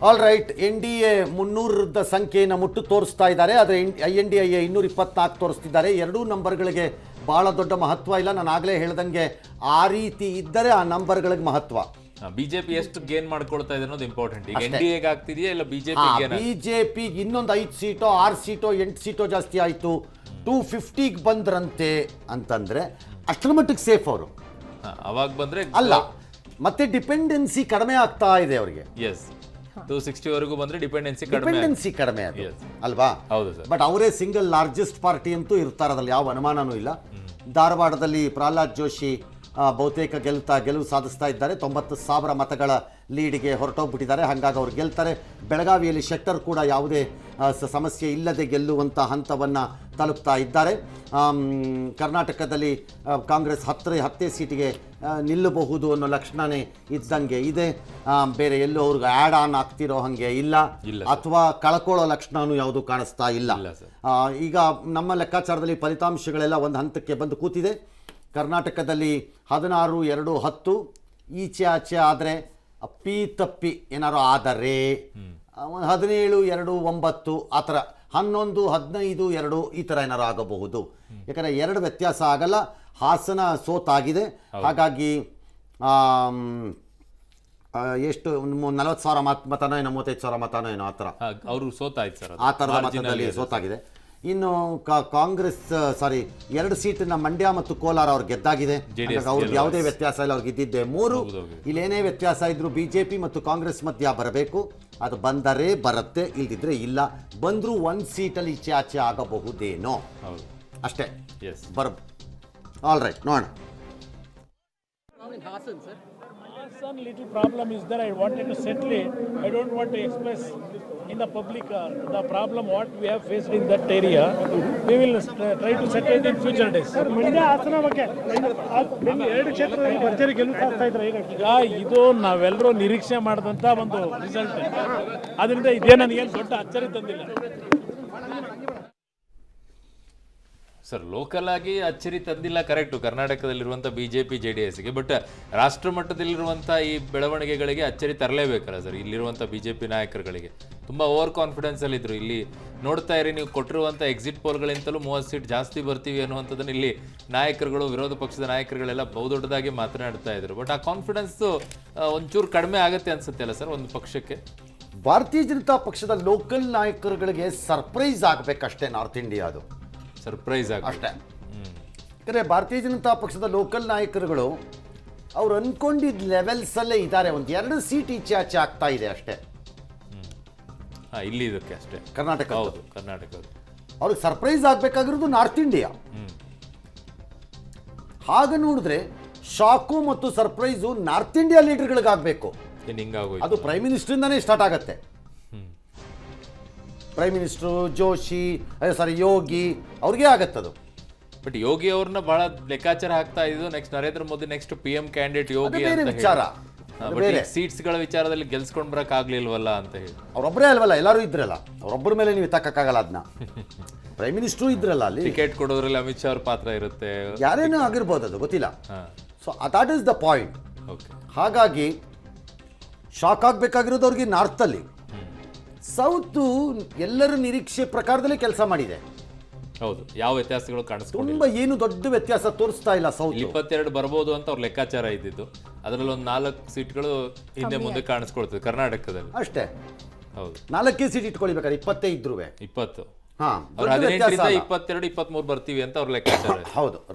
All right, NDA 300ದ ಸಂಖ್ಯೆಯನ್ನು ಮುಟ್ಟು ತೋರಿಸ್ತಾ ಇದ್ದಾರೆ, ಆದರೆ INDA 224 ತೋರಿಸ್ತಿದ್ದಾರೆ. ಎರಡೂ ನಂಬರ್ಗಳಿಗೆ ಭಾಳ ದೊಡ್ಡ ಮಹತ್ವ ಇಲ್ಲ. ನಾನು ಆಗಲೇ ಹೇಳ್ದಂಗೆ ಆ ರೀತಿ ಇದ್ದರೆ ಆ ನಂಬರ್ಗಳಿಗೆ ಮಹತ್ವ. ಬಿಜೆಪಿ ಎಷ್ಟು ಗೇನ್ ಮಾಡ್ಕೊಳ್ತಾ ಇದೆ ಅನ್ನೋದು ಇಂಪಾರ್ಟೆಂಟ್. ಈಗ NDA ಆಗ್ತಿದೆಯಾ ಇಲ್ಲ ಬಿಜೆಪಿ ಇನ್ನೊಂದು 5 ಸೀಟೋ 6 ಸೀಟೋ 8 ಸೀಟೋ ಜಾಸ್ತಿ ಆಯಿತು, 250ಗೆ ಬಂದ್ರಂತೆ ಅಂತಂದ್ರೆ ಅಷ್ಟರ ಮಟ್ಟಿಗೆ ಸೇಫ್ ಅವರು. ಅವಾಗ ಬಂದ್ರೆ ಅಲ್ಲ, ಮತ್ತೆ ಡಿಪೆಂಡೆನ್ಸಿ ಕಡಿಮೆ ಆಗ್ತಾ ಇದೆ ಅವರಿಗೆ. ಎಸ್, 260 ವರೆಗೂ ಬಂದ್ರೆ ಡಿಪೆಂಡೆನ್ಸಿ ಕಡಿಮೆ ಅದು ಅಲ್ವಾ? ಹೌದು ಸರ್. ಬಟ್ ಅವರೇ ಸಿಂಗಲ್ ಲಾರ್ಜೆಸ್ಟ್ ಪಾರ್ಟಿ ಅಂತೂ ಇರ್ತಾರೆ, ಅದ್ರಲ್ಲಿ ಯಾವ ಅನುಮಾನನೂ ಇಲ್ಲ. ಧಾರವಾಡದಲ್ಲಿ ಪ್ರಹ್ಲಾದ್ ಜೋಶಿ ಬಹುತೇಕ ಗೆಲುವು ಸಾಧಿಸ್ತಾ ಇದ್ದಾರೆ. 90,000 ಮತಗಳ ಲೀಡ್ಗೆ ಹೊರಟೋಗ್ಬಿಟ್ಟಿದ್ದಾರೆ, ಹಾಗಾಗಿ ಅವ್ರು ಗೆಲ್ತಾರೆ. ಬೆಳಗಾವಿಯಲ್ಲಿ ಶೆಟ್ಟರ್ ಕೂಡ ಯಾವುದೇ ಸಮಸ್ಯೆ ಇಲ್ಲದೆ ಗೆಲ್ಲುವಂಥ ಹಂತವನ್ನು ತಲುಪ್ತಾ ಇದ್ದಾರೆ. ಕರ್ನಾಟಕದಲ್ಲಿ ಕಾಂಗ್ರೆಸ್ 10 ಸೀಟಿಗೆ ನಿಲ್ಲಬಹುದು ಅನ್ನೋ ಲಕ್ಷಣನೇ ಇದ್ದಂಗೆ ಇದೆ. ಬೇರೆ ಎಲ್ಲೂ ಅವ್ರಿಗೆ ಆ್ಯಡ್ ಆನ್ ಆಗ್ತಿರೋ ಹಾಗೆ ಇಲ್ಲ, ಅಥವಾ ಕಳ್ಕೊಳ್ಳೋ ಲಕ್ಷಣನೂ ಯಾವುದು ಕಾಣಿಸ್ತಾ ಇಲ್ಲ. ಈಗ ನಮ್ಮ ಲೆಕ್ಕಾಚಾರದಲ್ಲಿ ಫಲಿತಾಂಶಗಳೆಲ್ಲ ಒಂದು ಹಂತಕ್ಕೆ ಬಂದು ಕೂತಿದೆ. ಕರ್ನಾಟಕದಲ್ಲಿ 16-2-10 ಈಚೆ ಆಚೆ ಆದರೆ ಅಪ್ಪಿ ತಪ್ಪಿ ಏನಾರು ಆದರೆ 17-2-9 ಆ ಥರ, 11-15-2 ಈ ಥರ ಏನಾರು ಆಗಬಹುದು. ಯಾಕಂದರೆ 2 ವ್ಯತ್ಯಾಸ ಆಗಲ್ಲ. ಹಾಸನ ಸೋತಾಗಿದೆ, ಹಾಗಾಗಿ ಎಷ್ಟು 40,000 ಮತನೋ ಏನೋ 35,000 ಮತನೋ ಏನೋ ಆ ಥರ ಅವರು ಸೋತಾಯ್ತು ಸರ್, ಆ ಥರದ ಮತದಲ್ಲಿ ಸೋತಾಗಿದೆ. ಇನ್ನು ಕಾಂಗ್ರೆಸ್ 2 ಸೀಟಿನ ಮಂಡ್ಯ ಮತ್ತು ಕೋಲಾರ ಅವ್ರು ಗೆದ್ದಾಗಿದೆ. ಅವ್ರಿಗೆ ಯಾವುದೇ ವ್ಯತ್ಯಾಸ ಇಲ್ಲ, ಅವ್ರಿಗೆ ಇದ್ದಿದ್ದೆ 3. ಇಲ್ಲೇನೇ ವ್ಯತ್ಯಾಸ ಇದ್ರು ಬಿಜೆಪಿ ಮತ್ತು ಕಾಂಗ್ರೆಸ್ ಮಧ್ಯ ಬರಬೇಕು. ಅದು ಬಂದರೆ ಬರುತ್ತೆ, ಇಲ್ದಿದ್ರೆ ಇಲ್ಲ. ಬಂದರೂ 1 ಸೀಟಲ್ಲಿ ಈಚೆ ಆಚೆ ಆಗಬಹುದೇನೋ ಅಷ್ಟೇ. ಆಲ್ ರೈಟ್, ನೋಡೋಣ. Some little problem is there. I wanted to settle it. I don't want to express in the public the problem what we have faced in that area. We will try to settle it in future days. Sir, Mandya Hassan ಬಗ್ಗೆ 2 ಕ್ಷೇತ್ರದಲ್ಲಿ ಭರ್ಜರಿ ಗೆಲುವು ಸಾಧಿಸ್ತಾ ಇದ್ದಾರೆ. ಈಗ ಇದು ನಾವೆಲ್ಲರೂ ನಿರೀಕ್ಷೆ ಮಾಡಿದಂಥ ಒಂದು ರಿಸಲ್ಟ್. ಅದರಿಂದ ಇದೇ ನನಗೇನು ದೊಡ್ಡ ಅಚ್ಚರಿ ತಂದಿಲ್ಲ ಸರ್. ಲೋಕಲ್ ಆಗಿ ಅಚ್ಚರಿ ತಂದಿಲ್ಲ, ಕರೆಕ್ಟು, ಕರ್ನಾಟಕದಲ್ಲಿರುವಂಥ ಬಿಜೆಪಿ JDSಗೆ. ಬಟ್ ರಾಷ್ಟ್ರ ಮಟ್ಟದಲ್ಲಿರುವಂಥ ಈ ಬೆಳವಣಿಗೆಗಳಿಗೆ ಅಚ್ಚರಿ ತರಲೇಬೇಕಲ್ಲ ಸರ್. ಇಲ್ಲಿರುವಂಥ ಬಿಜೆಪಿ ನಾಯಕರುಗಳಿಗೆ ತುಂಬ ಓವರ್ ಕಾನ್ಫಿಡೆನ್ಸಲ್ಲಿದ್ದರು. ಇಲ್ಲಿ ನೋಡ್ತಾ ಇರಿ ನೀವು, ಕೊಟ್ಟಿರುವಂಥ ಎಕ್ಸಿಟ್ ಪೋಲ್ಗಳಿಂತಲೂ 30 ಸೀಟ್ ಜಾಸ್ತಿ ಬರ್ತೀವಿ ಅನ್ನುವಂಥದ್ದನ್ನು ಇಲ್ಲಿ ನಾಯಕರುಗಳು, ವಿರೋಧ ಪಕ್ಷದ ನಾಯಕರುಗಳೆಲ್ಲ ಬಹುದೊಡ್ಡದಾಗಿ ಮಾತನಾಡ್ತಾ ಇದ್ರು. ಬಟ್ ಆ ಕಾನ್ಫಿಡೆನ್ಸು ಒಂಚೂರು ಕಡಿಮೆ ಆಗುತ್ತೆ ಅನ್ಸುತ್ತೆ ಅಲ್ಲ ಸರ್ ಒಂದು ಪಕ್ಷಕ್ಕೆ? ಭಾರತೀಯ ಜನತಾ ಪಕ್ಷದ ಲೋಕಲ್ ನಾಯಕರುಗಳಿಗೆ ಸರ್ಪ್ರೈಸ್ ಆಗಬೇಕಷ್ಟೇ. ನಾರ್ತ್ ಇಂಡಿಯಾದು ಸರ್ಪ್ರೈಸ್ ಅಷ್ಟೇ. ಯಾಕಂದರೆ ಭಾರತೀಯ ಜನತಾ ಪಕ್ಷದ ಲೋಕಲ್ ನಾಯಕರುಗಳು ಅವ್ರು ಅಂದ್ಕೊಂಡಿದ್ದ ಲೆವೆಲ್ಸಲ್ಲೇ ಇದ್ದಾರೆ. 1-2 ಸೀಟ್ ಈಚೆ ಆಚೆ ಆಗ್ತಾ ಇದೆ ಅಷ್ಟೇ. ಇಲ್ಲಿ ಇದಕ್ಕೆ ಅಷ್ಟೇ ಕರ್ನಾಟಕ. ಹೌದು, ಕರ್ನಾಟಕ. ಅವ್ರಿಗೆ ಸರ್ಪ್ರೈಸ್ ಆಗಬೇಕಾಗಿರೋದು ನಾರ್ತ್ ಇಂಡಿಯಾ. ಹಾಗೆ ನೋಡಿದ್ರೆ ಶಾಕು ಮತ್ತು ಸರ್ಪ್ರೈಸು ನಾರ್ತ್ ಇಂಡಿಯಾ ಲೀಡರ್ಗಳಿಗಾಗಬೇಕು. ಅದು ಪ್ರೈಮ್ ಮಿನಿಸ್ಟ್ರಿಂದನೇ ಸ್ಟಾರ್ಟ್ ಆಗತ್ತೆ. ಪ್ರೈಮ್ ಮಿನಿಸ್ಟ್ರು ಯೋಗಿ ಅವ್ರಿಗೆ ಆಗತ್ತದು. ಬಟ್ ಯೋಗಿ ಅವ್ರನ್ನ ಬಹಳ ಲೆಕ್ಕಾಚಾರ ಹಾಕ್ತಾ ಇದ್ದು, next Narendra Modi next PM candidate Yogi ಅಂತ ವಿಚಾರ. ಸೀಟ್ಸ್ ಗಳ ವಿಚಾರದಲ್ಲಿ ಗೆಲ್ಸ್ಕೊಂಡ್ ಬರಕ್ ಆಗ್ಲಿಲ್ವಲ್ಲ ಅಂತ ಹೇಳಿ. ಅವ್ರೊಬ್ಬರೇ ಅಲ್ವಲ್ಲ, ಎಲ್ಲರೂ ಇದ್ರಲ್ಲ, ಅವ್ರೊಬ್ಬರ ಮೇಲೆ ನೀವು ತಕ್ಕಾಗಲ್ಲ ಅದನ್ನ. ಪ್ರೈಮ್ ಮಿನಿಸ್ಟ್ರು ಇದ್ರಲ್ಲ ಅಲ್ಲಿ. ಟಿಕೆಟ್ ಕೊಡೋದ್ರಲ್ಲಿ ಅಮಿತ್ ಶಾ ಅವ್ರ ಪಾತ್ರ ಇರುತ್ತೆ, ಯಾರೇನೂ ಆಗಿರ್ಬೋದು, ಅದು ಗೊತ್ತಿಲ್ಲ. So that is the point. ಹಾಗಾಗಿ ಶಾಕ್ ಆಗಬೇಕಾಗಿರೋದು ಅವ್ರಿಗೆ ನಾರ್ತಲ್ಲಿ. ಸೌತು ಎಲ್ಲರ ನಿರೀಕ್ಷೆ ಪ್ರಕಾರದಲ್ಲಿ ಕೆಲಸ ಮಾಡಿದೆ. ಹೌದು, ಯಾವ ವ್ಯತ್ಯಾಸಗಳು ಕಾಣಿಸ್ಕೊಂಡು ತುಂಬಾ ಏನು ದೊಡ್ಡ ವ್ಯತ್ಯಾಸ ತೋರಿಸ್ತಾ ಇಲ್ಲ. ಸೌತ್ 22 ಬರ್ಬೋದು ಅಂತ ಅವ್ರ ಲೆಕ್ಕಾಚಾರ ಇದ್ದಿದ್ದು, ಅದರಲ್ಲಿ ಒಂದು 4 ಸೀಟ್ಗಳು ಹಿಂದೆ ಮುಂದೆ ಕಾಣಿಸ್ಕೊಳ್ತದೆ ಕರ್ನಾಟಕದಲ್ಲಿ ಅಷ್ಟೇ. ಹೌದು, 4 ಸೀಟ್ ಇಟ್ಕೊಳ್ಬೇಕಾದ್ರೆ 20 ಇದ್ರು 20. ಹಾ, 18 22 23 ಬರ್ತೀವಿ ಅಂತ ಅವ್ರ ಲೆಕ್ಕಾಚಾರ. ಹೌದು.